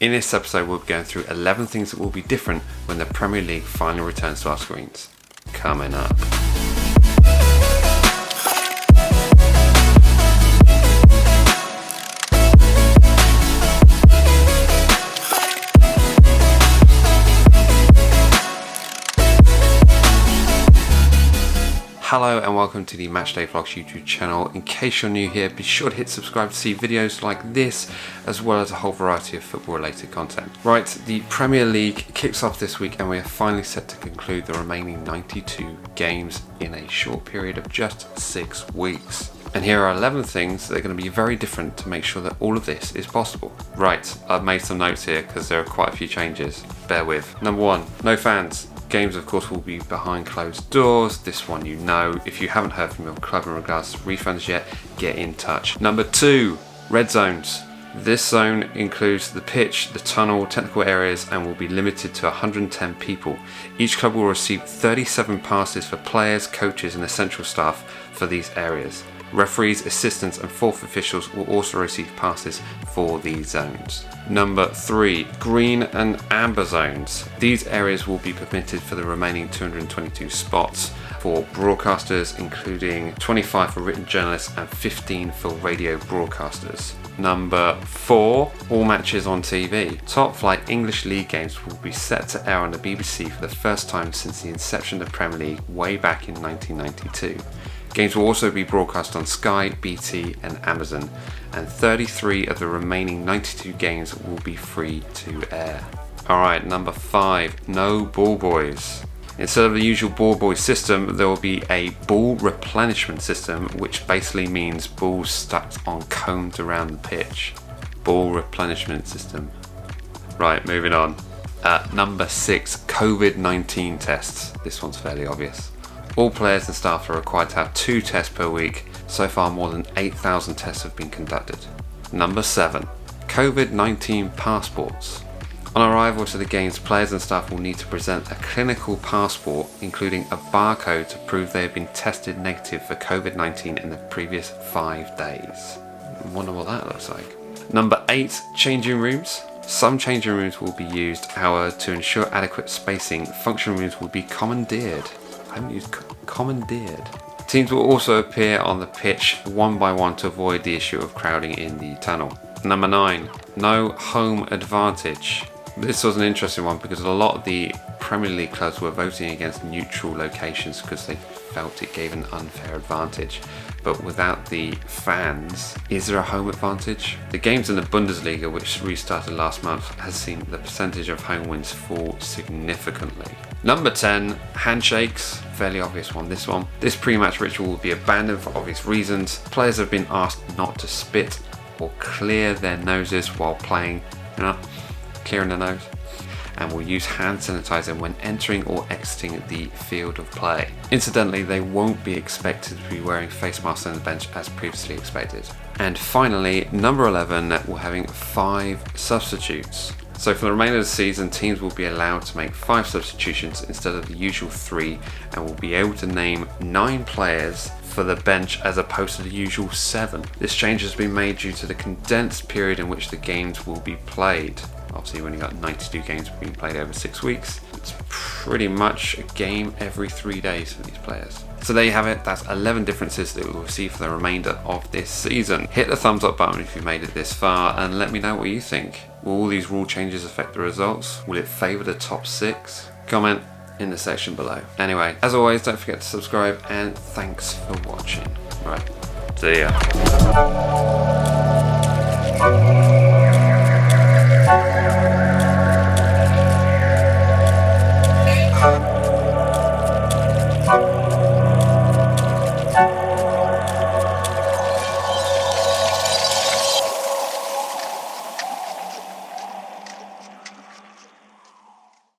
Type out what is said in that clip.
In this episode, we'll be going through 11 things that will be different when the Premier League finally returns to our screens. Coming up. Hello and welcome to the MatchDayVlogs YouTube channel. In case you're new here, be sure to hit subscribe to see videos like this, as well as a whole variety of football related content. Right, the Premier League kicks off this week and we are finally set to conclude the remaining 92 games in a short period of just 6 weeks. And here are 11 things that are going to be very different to make sure that all of this is possible. Right, I've made some notes here because there are quite a few changes. Bear with. Number 1, no fans. Games, of course, will be behind closed doors. This one you know. If you haven't heard from your club in regards to refunds yet, get in touch. Number 2, red zones. This zone includes the pitch, the tunnel, technical areas, and will be limited to 110 people. Each club will receive 37 passes for players, coaches, and essential staff for these areas. Referees, assistants, and fourth officials will also receive passes for these zones. Number 3, green and amber zones. These areas will be permitted for the remaining 222 spots for broadcasters, including 25 for written journalists and 15 for radio broadcasters. Number 4, all matches on TV. Top flight English League games will be set to air on the BBC for the first time since the inception of the Premier League way back in 1992. Games will also be broadcast on Sky, BT and Amazon, and 33 of the remaining 92 games will be free to air. Alright, number 5, no ball boys. Instead of the usual ball boy system, there will be a ball replenishment system, which basically means balls stacked on cones around the pitch. Ball replenishment system. Right, moving on. Number 6, COVID-19 tests. This one's fairly obvious. All players and staff are required to have 2 tests per week. So far, more than 8,000 tests have been conducted. Number 7, COVID-19 passports. On arrival to the games, players and staff will need to present a clinical passport, including a barcode to prove they have been tested negative for COVID-19 in the previous 5 days. I wonder what that looks like. Number 8, changing rooms. Some changing rooms will be used, however, to ensure adequate spacing, function rooms will be commandeered. I haven't used commandeered. Teams will also appear on the pitch one by one to avoid the issue of crowding in the tunnel. Number 9, no home advantage. This was an interesting one because a lot of the Premier League clubs were voting against neutral locations because they felt it gave an unfair advantage. But without the fans, is there a home advantage? The games in the Bundesliga, which restarted last month, has seen the percentage of home wins fall significantly. Number 10, handshakes. Fairly obvious one, this one. This pre-match ritual will be abandoned for obvious reasons. Players have been asked not to spit or clear their noses while playing, clearing the nose, and will use hand sanitizer when entering or exiting the field of play. Incidentally, they won't be expected to be wearing face masks on the bench as previously expected. And finally, number 11, we're having 5 substitutes. So for the remainder of the season, teams will be allowed to make 5 substitutions instead of the usual 3, and will be able to name 9 players for the bench as opposed to the usual 7. This change has been made due to the condensed period in which the games will be played. Obviously, when you've got 92 games being played over 6 weeks, it's pretty much a game every 3 days for these players. So there you have it, that's 11 differences that we will see for the remainder of this season. Hit the thumbs up button if you made it this far and let me know what you think. Will all these rule changes affect the results? Will it favour the top 6? Comment in the section below. Anyway, as always, don't forget to subscribe and thanks for watching. Right, see ya.